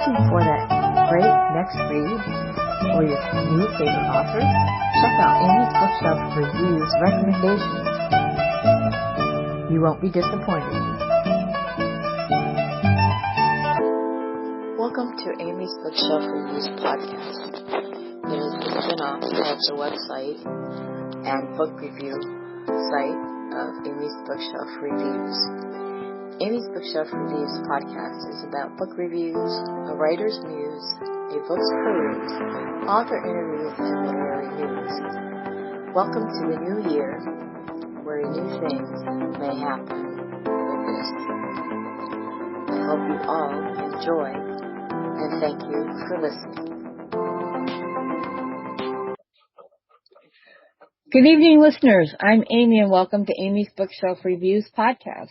looking for that great next read or your new favorite author? Check out Amy's Bookshelf Reviews recommendations. You won't be disappointed. Welcome to Amy's Bookshelf Reviews podcast. It is a spin-off of the website and book review site of Amy's Bookshelf Reviews. Amy's Bookshelf Reviews podcast is about book reviews, a writer's muse, a book's peruse, author interviews, and literary news. Welcome to the new year, where new things may happen with this. I hope you all enjoy, and thank you for listening. Good evening, listeners. I'm Amy, and welcome to Amy's Bookshelf Reviews podcast.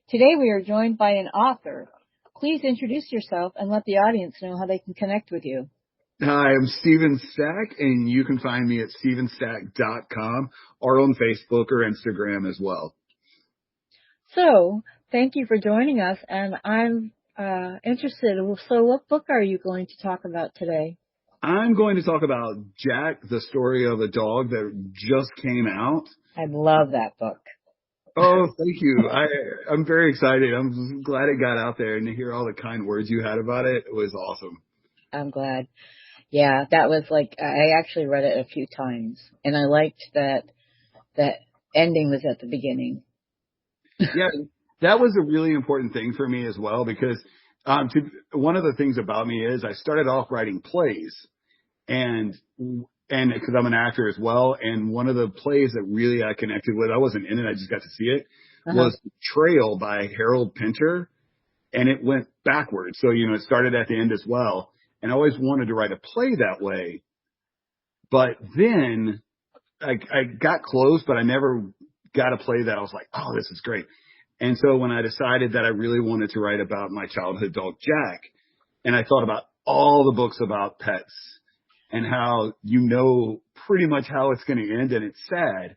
Today we are joined by an author. Please introduce yourself and let the audience know how they can connect with you. Hi, I'm Steven Stack, and you can find me at stevenstack.com or on Facebook or Instagram as well. So, thank you for joining us, and I'm interested. So, what book are you going to talk about today? I'm going to talk about Jack, the story of a dog that just came out. I love that book. Oh, thank you. I'm very excited. I'm glad it got out there, and to hear all the kind words you had about it, it was awesome. I'm glad. Yeah, that was I actually read it a few times, and I liked that ending was at the beginning. Yeah, that was a really important thing for me as well, because one of the things about me is I started off writing plays, and because I'm an actor as well, and one of the plays that really I connected with, I wasn't in it, I just got to see it, was Betrayal by Harold Pinter, and it went backwards. So, it started at the end as well, and I always wanted to write a play that way, but then I got close, but I never got a play that I was like, oh, this is great. And so when I decided that I really wanted to write about my childhood dog, Jack, and I thought about all the books about pets and how pretty much how it's going to end, and it's sad.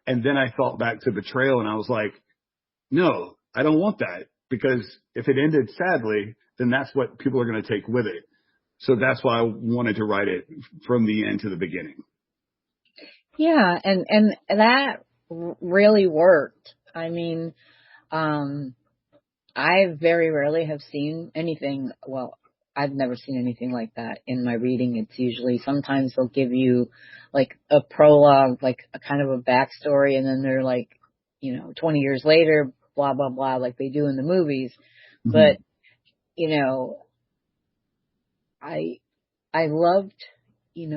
And then I thought back to Betrayal, and I was like, no, I don't want that, because if it ended sadly, then that's what people are going to take with it. So that's why I wanted to write it from the end to the beginning. Yeah, and that really worked. I mean, I very rarely have seen anything, I've never seen anything like that in my reading. It's usually, sometimes they'll give you like a prologue, like a kind of a backstory, and then they're like, 20 years later, blah, blah, blah, like they do in the movies. Mm-hmm. But, I loved, you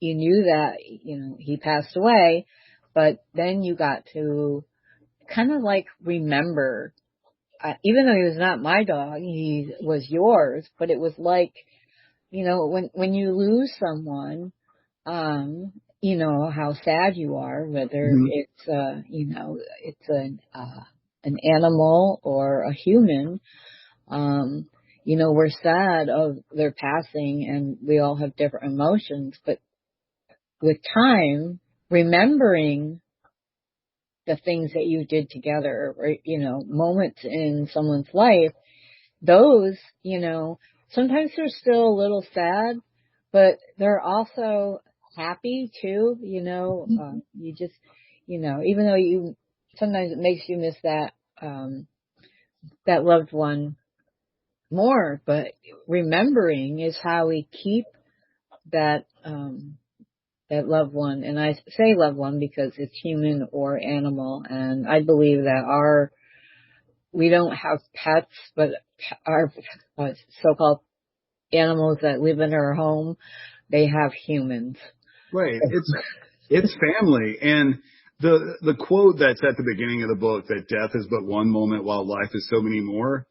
knew that, he passed away, but then you got to kind of like remember, even though he was not my dog, he was yours, but it was like, when you lose someone, how sad you are, whether it's, it's an animal or a human, we're sad of their passing, and we all have different emotions, but with time, remembering the things that you did together, or, moments in someone's life, those, sometimes they're still a little sad, but they're also happy too, you just, even though sometimes it makes you miss that loved one more, but remembering is how we keep that loved one. And I say loved one because it's human or animal. And I believe that we don't have pets, but our so-called animals that live in our home, they have humans. Right. It's family. And the quote that's at the beginning of the book, that death is but one moment while life is so many more,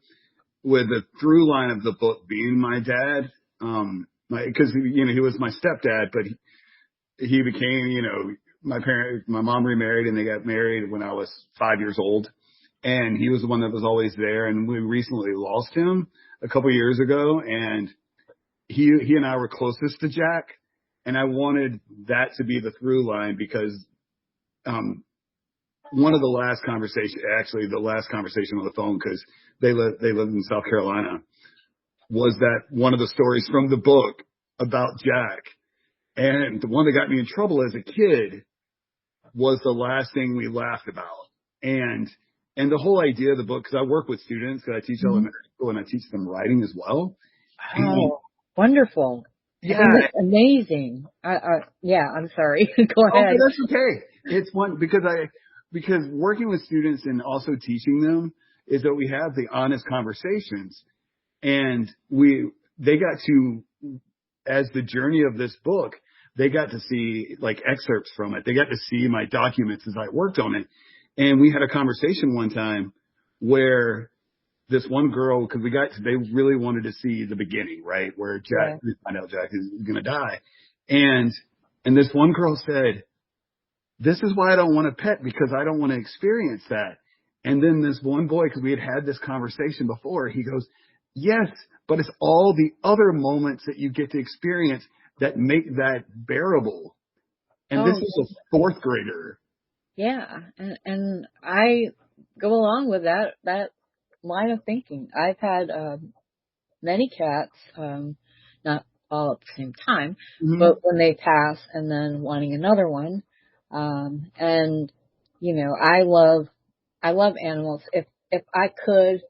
with the through line of the book being my dad, because he was my stepdad, but he became, my mom remarried, and they got married when I was 5 years old, and he was the one that was always there. And we recently lost him a couple of years ago, and he and I were closest to Jack, and I wanted that to be the through line, because one of the last conversation on the phone, because they live in South Carolina, was that one of the stories from the book about Jack. And the one that got me in trouble as a kid was the last thing we laughed about. And the whole idea of the book, because I work with students, because I teach elementary school and I teach them writing as well. Oh, wonderful. Yeah. That's amazing. Yeah, I'm sorry. Go ahead. That's okay. It's one, because working with students and also teaching them is that we have the honest conversations, and they got to, as the journey of this book, they got to see like excerpts from it. They got to see my documents as I worked on it. And we had a conversation one time where this one girl, because they really wanted to see the beginning, right? Where Jack, we find out Jack is going to die. And this one girl said, this is why I don't want a pet, because I don't want to experience that. And then this one boy, because we had this conversation before, he goes, yes, but it's all the other moments that you get to experience that make that bearable. And this is a fourth grader. Yeah. And I go along with that line of thinking. I've had many cats, not all at the same time, but when they pass and then wanting another one. And you know, I love animals. If I could,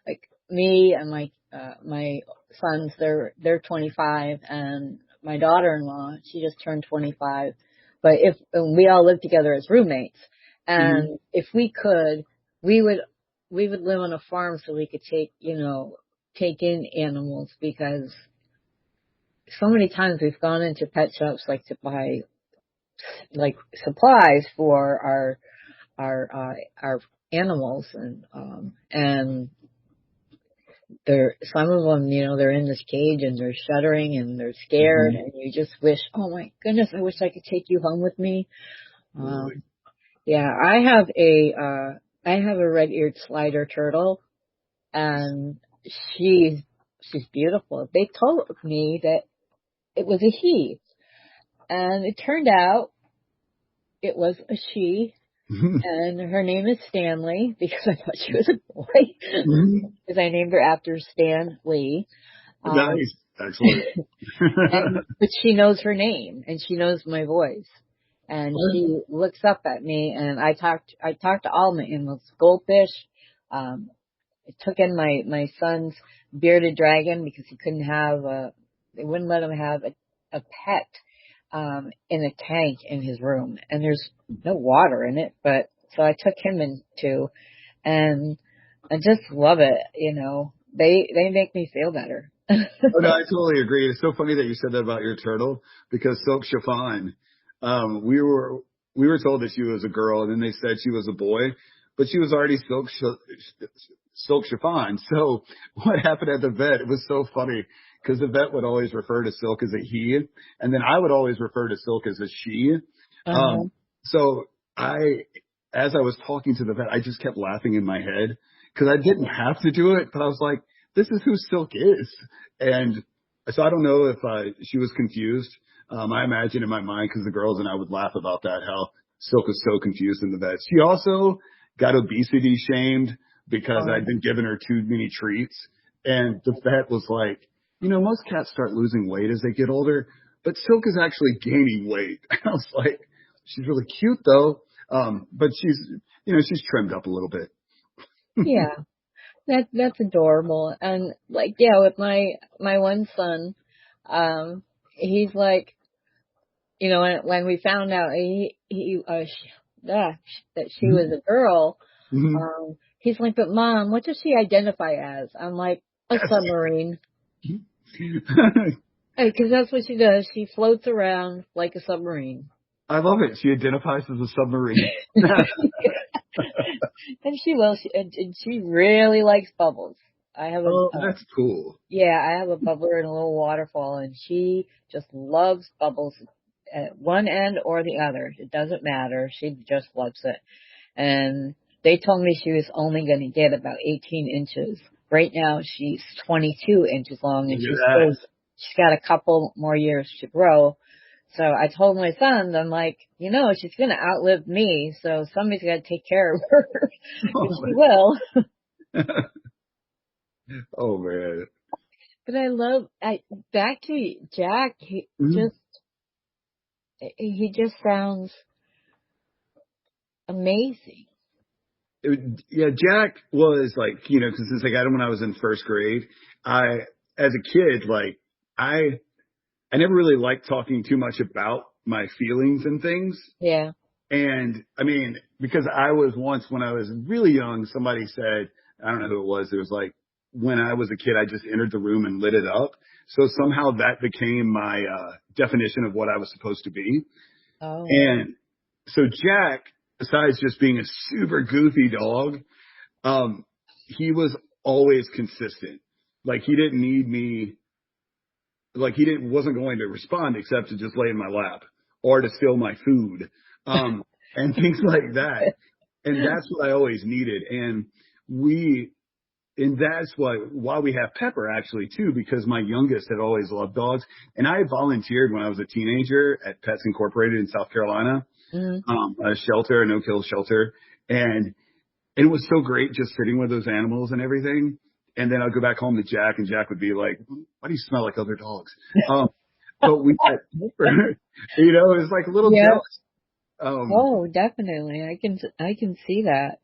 like me and my sons, they're 25, and my daughter-in-law, she just turned 25. But if we all live together as roommates, and if we could, we would live on a farm so we could take in animals, because so many times we've gone into pet shops like to buy like supplies for our animals, and some of them, they're in this cage and they're shuddering and they're scared, and you just wish, oh my goodness, I wish I could take you home with me. Yeah, I have a red-eared slider turtle, and she's beautiful. They told me that it was a he, and it turned out it was a she. And her name is Stanley, because I thought she was a boy, because I named her after Stan Lee. Nice, excellent. But she knows her name, and she knows my voice, and she looks up at me. And I talked to all my animals, goldfish. I took in my son's bearded dragon, because he couldn't have they wouldn't let him have a pet in a tank in his room, and there's no water in it, but so I took him in too, and I just love it. They make me feel better. Oh, no, I totally agree. It's so funny that you said that about your turtle, because Silk Chiffon, we were told that she was a girl, and then they said she was a boy, but she was already Silk Chiffon. So what happened at the vet, it was so funny, because the vet would always refer to Silk as a he, and then I would always refer to Silk as a she. So as I was talking to the vet, I just kept laughing in my head, because I didn't have to do it, but I was like, this is who Silk is. And so I don't know if she was confused. I imagine in my mind, because the girls and I would laugh about that, how Silk was so confused in the vet. She also got obesity shamed because I'd been giving her too many treats. And the vet was like, most cats start losing weight as they get older, but Silk is actually gaining weight. I was like, she's really cute though. But she's trimmed up a little bit. Yeah, that's adorable. And with my one son, he's like, when we found out that she was a girl, he's like, but Mom, what does she identify as? I'm like, a submarine. Because that's what she does. She floats around like a submarine. I love it. She identifies as a submarine. And she will. She really likes bubbles. That's cool. Yeah, I have a bubbler in a little waterfall, and she just loves bubbles at one end or the other. It doesn't matter. She just loves it. And they told me she was only going to get about 18 inches. Right now, she's 22 inches long, and she's got a couple more years to grow. So I told my sons, I'm like, she's going to outlive me, so somebody's got to take care of her. And she will. Oh, man. But back to Jack, Mhm. he just sounds amazing. Yeah, Jack was like, because it's like I don't when I was in first grade, as a kid, like I I never really liked talking too much about my feelings and things. Yeah. And I mean, because I was once when I was really young, somebody said, I don't know who it was. It was like when I was a kid, I just entered the room and lit it up. So somehow that became my definition of what I was supposed to be. Oh. And so Jack, besides just being a super goofy dog, he was always consistent. Like he didn't need me. Like wasn't going to respond except to just lay in my lap or to steal my food, and things like that. And that's what I always needed. And we, and that's why we have Pepper actually too, because my youngest had always loved dogs. And I volunteered when I was a teenager at Pets Incorporated in South Carolina, Mm. a shelter, a no-kill shelter. And it was so great just sitting with those animals and everything. And then I'd go back home to Jack, and Jack would be like, "Why do you smell like other dogs?" But we had Pepper, it was like a little Yeah. jealous. Oh, definitely. I can see that.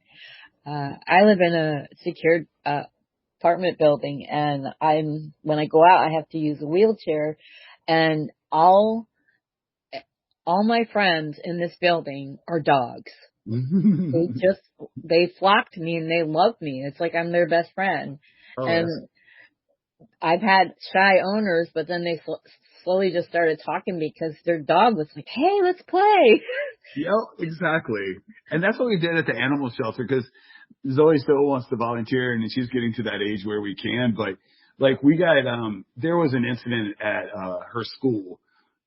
I live in a secured apartment building, and when I go out, I have to use a wheelchair, and all my friends in this building are dogs. They flock to me and they love me. It's like I'm their best friend. Oh, And I've had shy owners, but then they slowly just started talking because their dog was like, "Hey, let's play." yeah, exactly. And that's what we did at the animal shelter, because Zoe still wants to volunteer and she's getting to that age where we can. But like we got, there was an incident at, her school,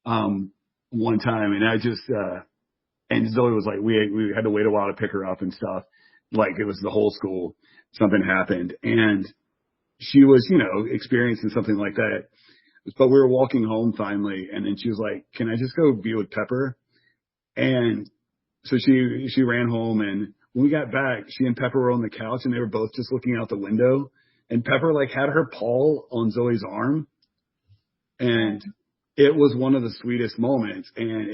one time, and and Zoe was like, we had to wait a while to pick her up and stuff. Like it was the whole school, something happened, and she was, experiencing something like that. But we were walking home finally, and then she was like, "Can I just go be with Pepper?" And so she ran home, and when we got back, she and Pepper were on the couch, and they were both just looking out the window. And Pepper like had her paw on Zoe's arm, and it was one of the sweetest moments. And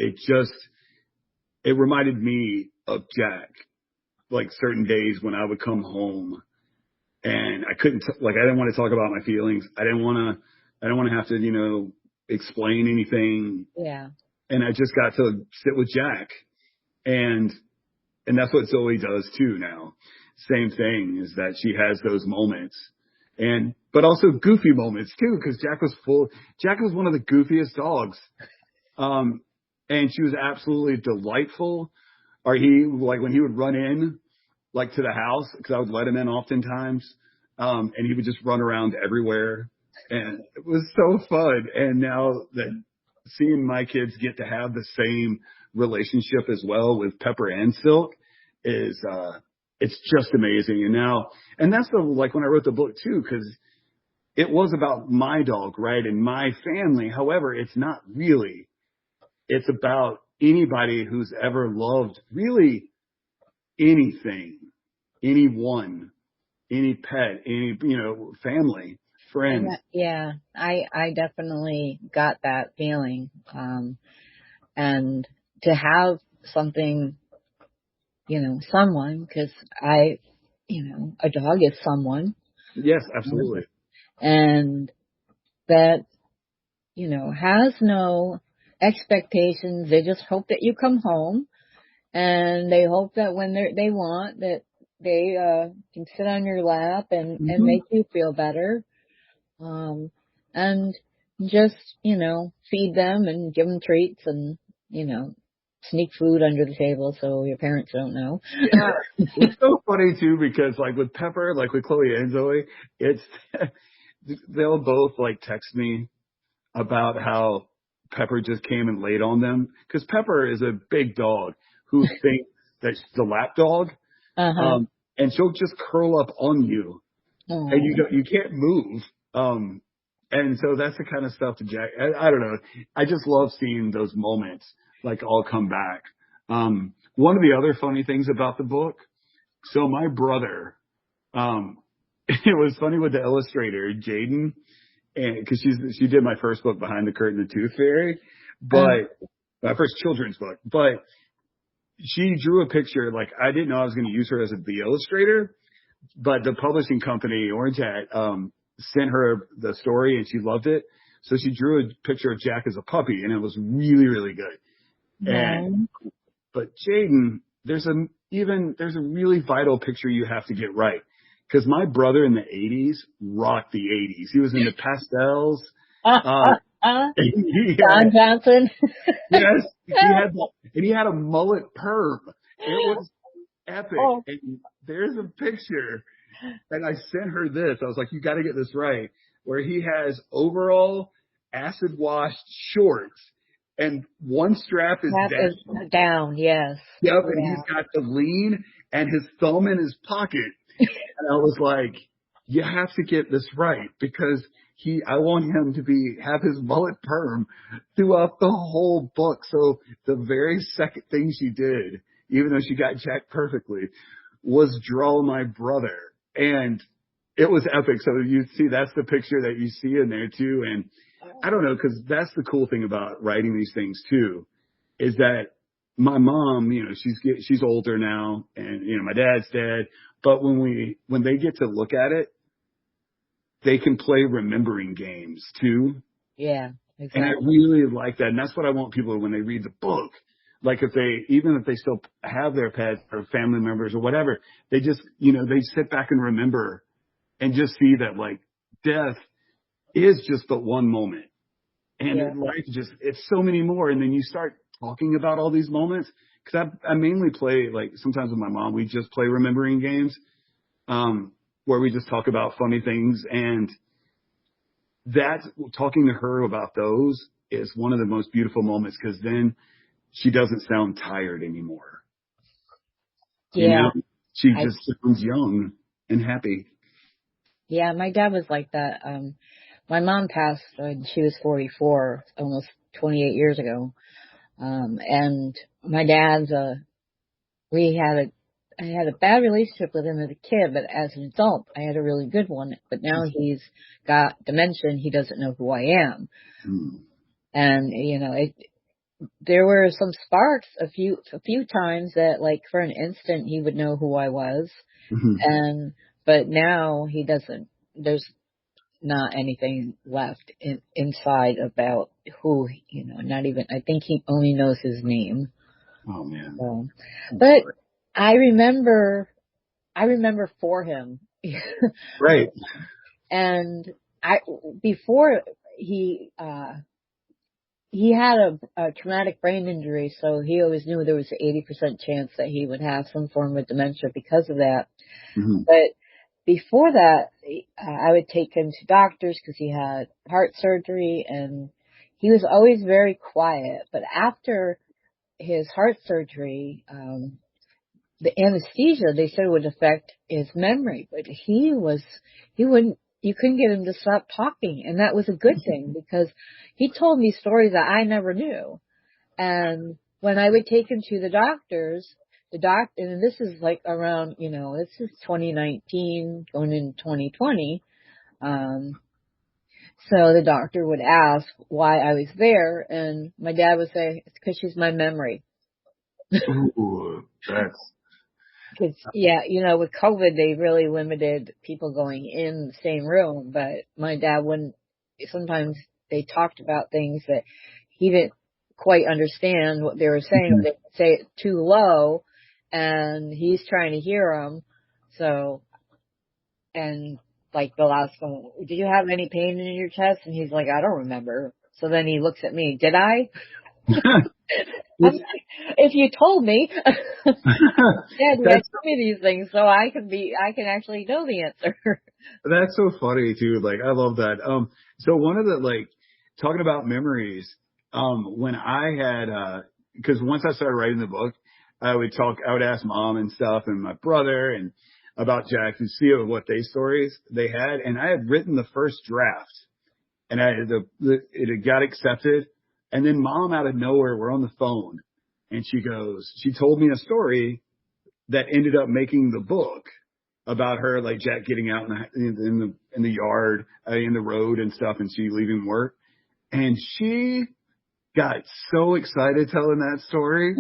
it reminded me of Jack, like certain days when I would come home and I couldn't, like, I didn't want to talk about my feelings. I didn't want to have to, explain anything. Yeah. And I just got to sit with Jack, and that's what Zoe does too now. Same thing is that she has those moments, but also goofy moments too, because Jack was one of the goofiest dogs. And she was absolutely delightful. Or like when he would run in, like to the house, because I would let him in oftentimes, and he would just run around everywhere, and it was so fun. And now that seeing my kids get to have the same relationship as well with Pepper and Silk is, it's just amazing. And that's like when I wrote the book too, because it was about my dog, right, and my family. However, it's not really. It's about anybody who's ever loved really anything, anyone, any pet, any, family, friends. Yeah, I definitely got that feeling. And to have something, someone, because a dog is someone. Yes, absolutely. And that, has no expectations. They just hope that you come home, and they hope that when they want that they can sit on your lap and make you feel better. And just, feed them and give them treats and, sneak food under the table so your parents don't know. Yeah. It's so funny too, because like with Pepper, like with Chloe and Zoe, they'll both like text me about how Pepper just came and laid on them. Cause Pepper is a big dog who thinks that she's a lap dog. Uh-huh. And she'll just curl up on you. Aww. And you can't move. And so that's the kind of stuff that Jack, I don't know. I just love seeing those moments like all come back. One of the other funny things about the book, so my brother, it was funny with the illustrator, Jaden. and because she did my first book, Behind the Curtain, The Tooth Fairy, but my first children's book. But she drew a picture. Like, I didn't know I was going to use her as the illustrator, but the publishing company, Orange Hat, sent her the story and she loved it. So she drew a picture of Jack as a puppy, and it was really, really good. And but Jaden, there's a really vital picture you have to get right, because my brother in the 80s rocked the 80s. He was into pastels. Don Johnson. Yes, he had a mullet perm. It was epic. Oh. And there's a picture, and I sent her this. I was like, you got to get this right, where he has overall acid washed shorts, and one strap is down. Yes. Yep, and he's got the lean and his thumb in his pocket. And I was like, you have to get this right, because I want him to have his mullet perm throughout the whole book. So the very second thing she did, even though she got Jack perfectly, was draw my brother. And it was epic. So you see, that's the picture that you see in there too. And I don't know, because that's the cool thing about writing these things too, is that my mom, she's older now, and my dad's dead. But when they get to look at it, they can play remembering games too. Yeah, exactly. And I really like that. And that's what I want people, when they read the book, like even if they still have their pets or family members or whatever, they just, they sit back and remember and just see that, like, death is just but one moment. And life it's so many more. And then you start talking about all these moments. Cause I mainly play, like, sometimes with my mom, we just play remembering games, where we just talk about funny things. And talking to her about those is one of the most beautiful moments, because then she doesn't sound tired anymore. Yeah. She just sounds young and happy. Yeah, my dad was like that. My mom passed when she was 44, almost 28 years ago. And my dad's, I had a bad relationship with him as a kid, but as an adult, I had a really good one. But now he's got dementia, and he doesn't know who I am. And, there were some sparks a few times that, like, for an instant, he would know who I was. But now he doesn't. There's not anything left inside about who, not even, I think he only knows his name. Oh man. So, but I remember for him. Right. And before he had a traumatic brain injury, so he always knew there was an 80% chance that he would have some form of dementia because of that. But before that, I would take him to doctors because he had heart surgery, and he was always very quiet. But after his heart surgery, the anesthesia, they said, would affect his memory. But you couldn't get him to stop talking. And that was a good thing, because he told me stories that I never knew. And when I would take him to the doctors, and this is like around, this is 2019 going into 2020. So the doctor would ask why I was there, and my dad would say, it's because she's my memory. Ooh, that's... Cause, with COVID, they really limited people going in the same room, but my dad sometimes they talked about things that he didn't quite understand what they were saying. They would say it too low, and he's trying to hear them. So, and like the last one, did you have any pain in your chest? And he's like, I don't remember. So then he looks at me, did I? I'm like, if you told me, Dad, you had to tell me these things so I can actually know the answer. That's so funny too. Like, I love that. So one of the, talking about memories, when I had, cause once I started writing the book, I would ask Mom and stuff and my brother and about Jack and see what stories they had. And I had written the first draft, and it had got accepted. And then Mom, out of nowhere, we're on the phone, and she told me a story that ended up making the book. about her, like Jack getting out in the yard, in the road and stuff, and she leaving work. And she got so excited telling that story.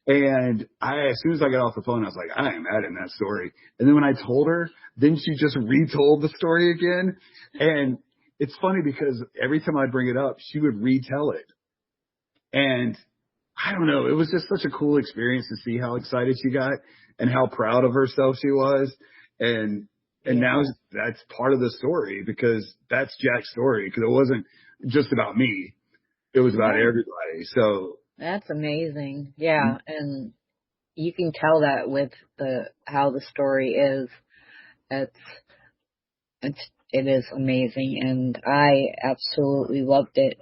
And as soon as I got off the phone, I was like, I am adding that story. And then when I told her, then she just retold the story again. And it's funny because every time I bring it up, she would retell it. And I don't know, it was just such a cool experience to see how excited she got and how proud of herself she was. And now that's part of the story, because that's Jack's story, because it wasn't just about me. It was about everybody. So that's amazing. Yeah. And you can tell that with how the story is. It is amazing. And I absolutely loved it.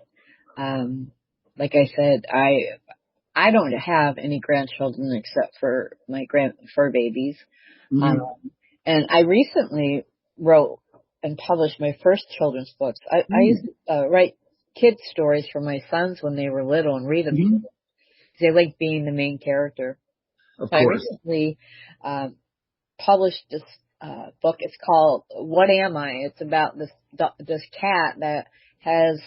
Like I said, I don't have any grandchildren except for my fur babies. And I recently wrote and published my first children's books. I used to write kids stories for my sons when they were little and read them to them, because they like being the main character. Of so course. I recently published this book. It's called What Am I? It's about this cat that has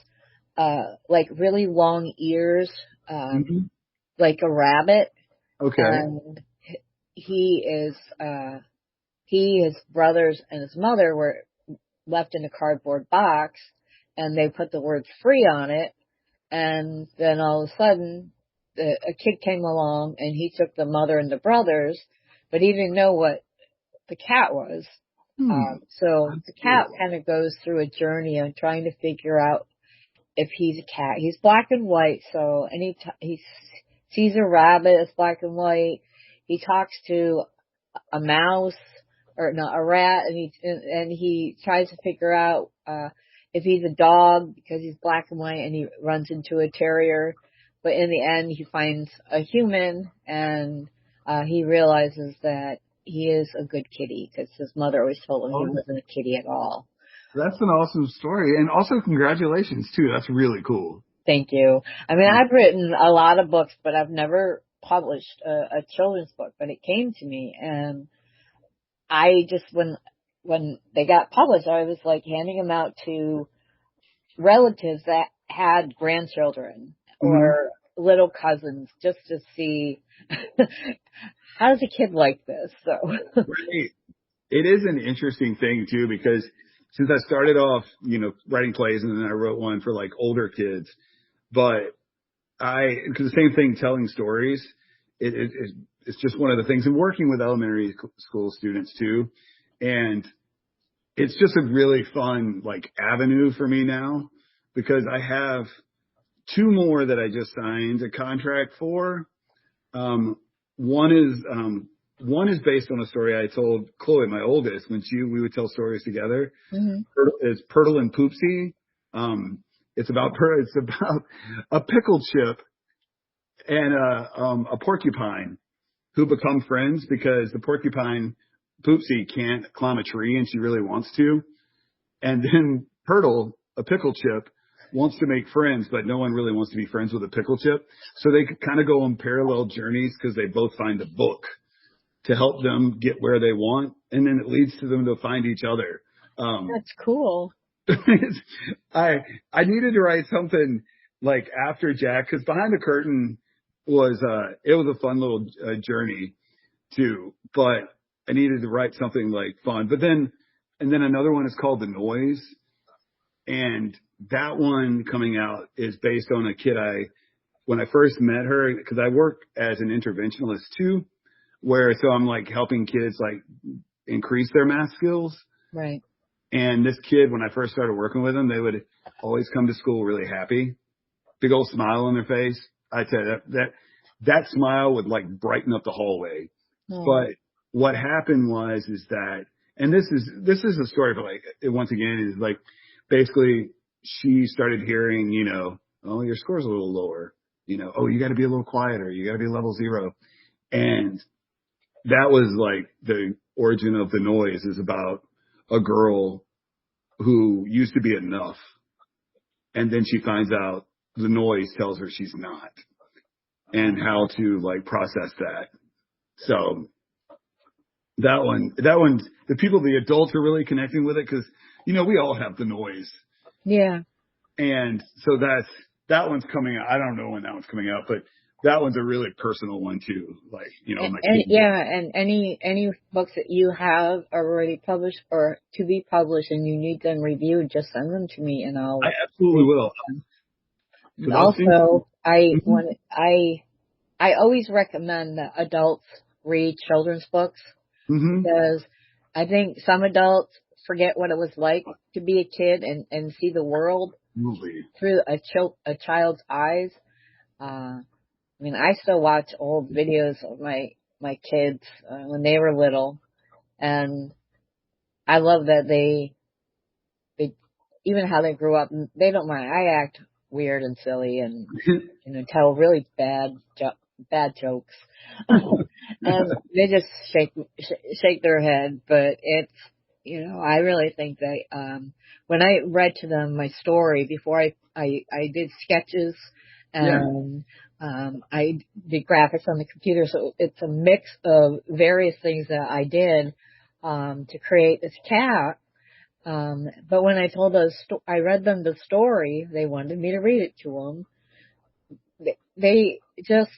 like really long ears, like a rabbit. Okay. And his brothers and his mother were left in a cardboard box, and they put the word free on it. And then all of a sudden, a kid came along, and he took the mother and the brothers, but he didn't know what the cat was. So the cat kind of goes through a journey of trying to figure out if he's a cat. He's black and white, so he sees a rabbit, it's black and white. He talks to a mouse, or no, a rat, and he tries to figure out if he's a dog, because he's black and white, and he runs into a terrier. But in the end, he finds a human, and he realizes that he is a good kitty, because his mother always told him he wasn't a kitty at all. That's an awesome story. And also congratulations too. That's really cool. Thank you. I mean, I've written a lot of books, but I've never published a children's book, but it came to me, and I just, when they got published, I was like handing them out to relatives that had grandchildren or little cousins, just to see how does a kid like this. So right. It is an interesting thing too, because since I started off, writing plays, and then I wrote one for like older kids, but because the same thing, telling stories, it's just one of the things, and working with elementary school students too. And it's just a really fun like avenue for me now, because I have 2 more that I just signed a contract for. One is based on a story I told Chloe, my oldest, when we would tell stories together. It's Pirtle and Poopsie. It's about a pickle chip and a porcupine who become friends, because the porcupine, Poopsie, can't climb a tree and she really wants to. And then Pirtle, a pickle chip, wants to make friends, but no one really wants to be friends with a pickle chip. So they kind of go on parallel journeys, because they both find a book to help them get where they want. And then it leads to them to find each other. That's cool. I needed to write something like after Jack, because Behind the Curtain was a fun little journey too, but I needed to write something like fun. And then another one is called The Noise, and that one coming out is based on a kid when I first met her, because I work as an interventionalist too, so I'm like helping kids like increase their math skills. Right. And this kid, when I first started working with them, they would always come to school really happy, big old smile on their face. I tell you, that smile would like brighten up the hallway. But what happened is that, and this is a story, but like, once again, is like, basically she started hearing, oh, your score's a little lower, oh, you got to be a little quieter, you got to be level 0. And that was like the origin of The Noise, is about a girl who used to be enough, and then she finds out the noise tells her she's not, and how to like process that. So that one, the adults are really connecting with it because, we all have the noise. Yeah. And so that one's coming out. I don't know when that one's coming out, but that one's a really personal one too. Like, my kids. Yeah, and any books that you have already published or to be published and you need them reviewed, just send them to me and I'll. I absolutely will. And also, I always recommend that adults read children's books because I think some adults forget what it was like to be a kid and see the world through a child's eyes. I mean, I still watch old videos of my kids when they were little, and I love that they even how they grew up. They don't mind. I act weird and silly and tell really bad jokes, and they just shake their head. But it's I really think that when I read to them my story before I did sketches and I did graphics on the computer, so it's a mix of various things that I did to create this cat. But when I told I read them the story, they wanted me to read it to them. They just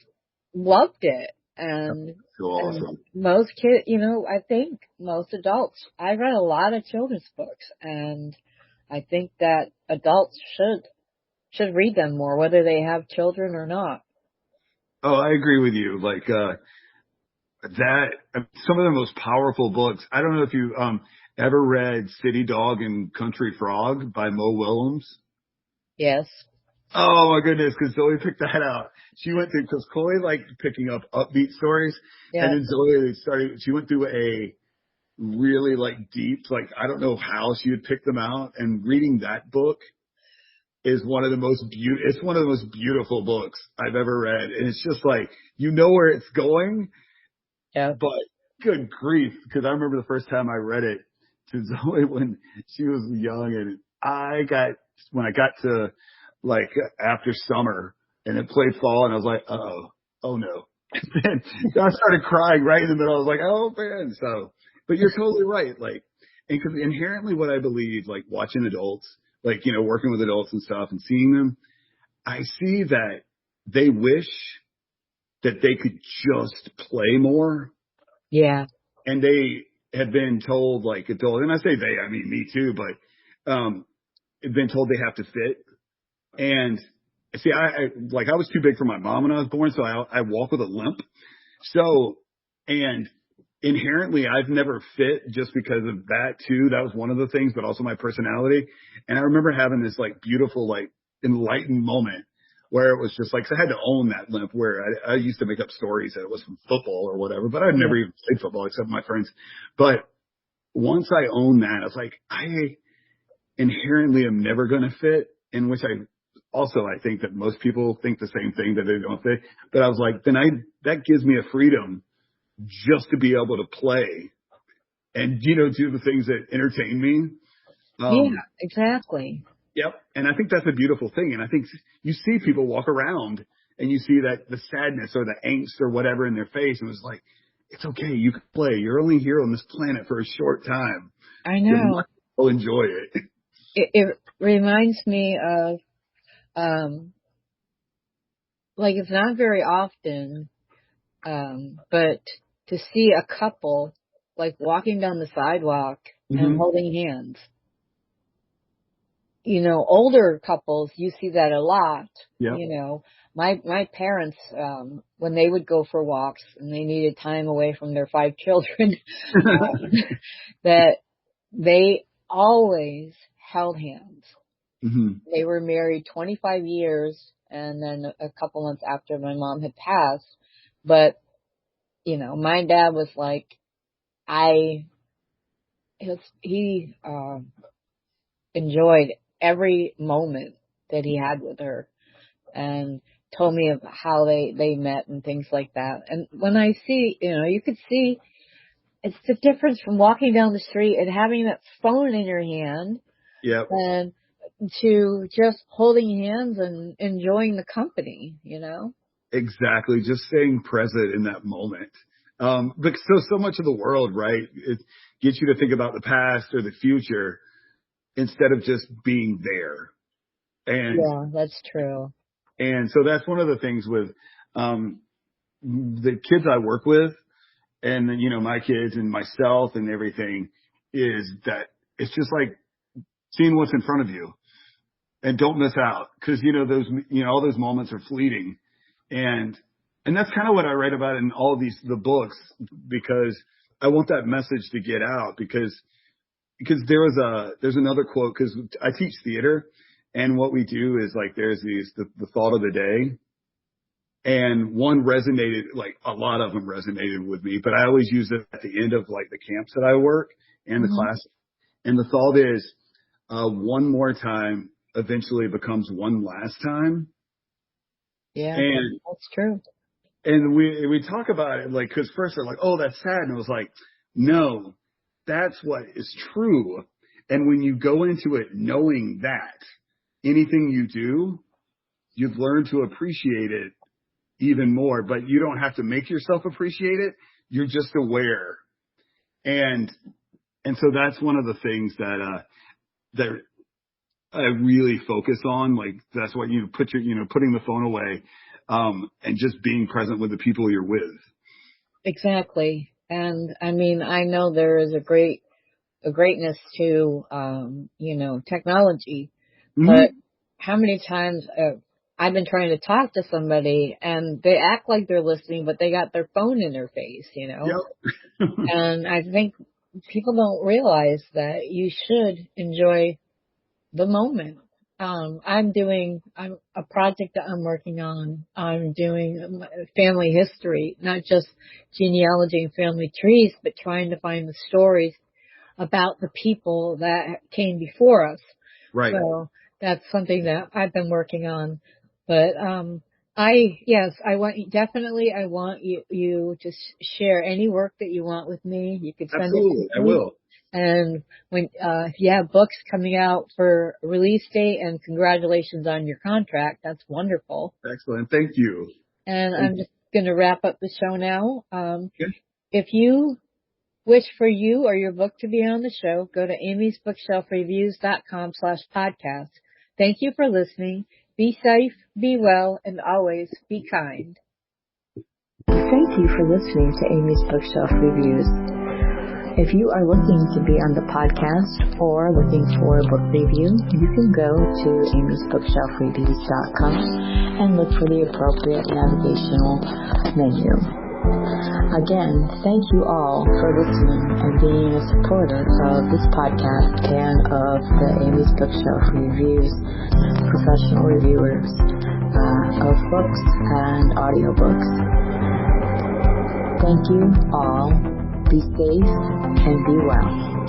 loved it. And, so awesome. And most kids, I think most adults, I read a lot of children's books, and I think that adults should read them more, whether they have children or not. Oh, I agree with you. Like, some of the most powerful books. I don't know if you, ever read City Dog and Country Frog by Mo Willems? Yes. Oh my goodness, because Zoe picked that out. She went through, because Chloe liked picking up upbeat stories. Yeah. And then Zoe she went through a really deep, I don't know how she would pick them out. And reading that book is one of the most beautiful books I've ever read. And it's just where it's going. Yeah. But good grief, because I remember the first time I read it to Zoe when she was young, and when I got to after summer and it played fall, and I was like, oh no. And then I started crying right in the middle. I was like, oh man. So, but you're totally right. And because inherently what I believe, watching adults, working with adults and stuff and seeing them, I see that they wish that they could just play more. Yeah. And they have been told, adults, and I say they, I mean me too, but have been told they have to fit. And see, I was too big for my mom when I was born, so I walk with a limp. So, and inherently I've never fit just because of that too. That was one of the things, but also my personality. And I remember having this beautiful, enlightened moment where it was just I had to own that limp, where I used to make up stories that it was from football or whatever, but I'd never even played football except with my friends. But once I owned that, I was I inherently am never going to fit, in which I think that most people think the same thing, that they don't fit. But I was that gives me a freedom just to be able to play and, do the things that entertain me. Yeah, exactly. Yep. And I think that's a beautiful thing. And I think you see people walk around and you see that the sadness or the angst or whatever in their face. And it's it's okay. You can play. You're only here on this planet for a short time. I know. So enjoy it. It reminds me of, it's not very often, but to see a couple walking down the sidewalk and holding hands. Older couples, you see that a lot. Yep. My parents, when they would go for walks and they needed time away from their 5 children, that they always held hands. Mm-hmm. They were married 25 years, and then a couple months after my mom had passed. But, my dad was he enjoyed every moment that he had with her, and told me of how they met and things like that. And when I see, you could see it's the difference from walking down the street and having that phone in your hand. Yep. And to just holding hands and enjoying the company, Exactly. Just staying present in that moment. Because so much of the world, right, it gets you to think about the past or the future instead of just being there. And Yeah, that's true. And so that's one of the things with the kids I work with, and my kids and myself and everything, is that it's just like seeing what's in front of you and don't miss out, because those all those moments are fleeting, and that's kind of what I write about in all of the books, because I want that message to get out, because there's another quote, because I teach theater, and what we do is like there's the thought of the day, and one resonated, like a lot of them resonated with me, but I always use it at the end of like the camps that I work and the class, and the thought is one more time eventually becomes one last time. Yeah, and that's true. And we talk about it, like, because first they're like, oh, that's sad. And I was like, no, that's what is true. And when you go into it knowing that anything you do, you've learned to appreciate it even more. But you don't have to make yourself appreciate it. You're just aware. And so that's one of the things that I really focus on. Like, that's what you put putting the phone away. And just being present with the people you're with. Exactly. And I mean, I know there is a greatness to, technology, but how many times I've been trying to talk to somebody and they act like they're listening, but they got their phone in their face, Yep. And I think people don't realize that you should enjoy the moment. I'm a project that I'm working on. I'm doing family history, not just genealogy and family trees, but trying to find the stories about the people that came before us. Right. So that's something that I've been working on. But, I want you to share any work that you want with me. You could send Absolutely, it to me. I will. And when, if you have books coming out for release date, and congratulations on your contract, that's wonderful. Excellent. Thank you. And I'm just going to wrap up the show now. Okay. If you wish for you or your book to be on the show, go to amysbookshelfreviews.com/podcast. Thank you for listening. Be safe, be well, and always be kind. Thank you for listening to Amy's Bookshelf Reviews. If you are looking to be on the podcast or looking for a book review, you can go to amysbookshelfreviews.com and look for the appropriate navigational menu. Again, thank you all for listening and being a supporter of this podcast and of the Amy's Bookshelf Reviews professional reviewers of books and audiobooks. Thank you all. Be safe and be well.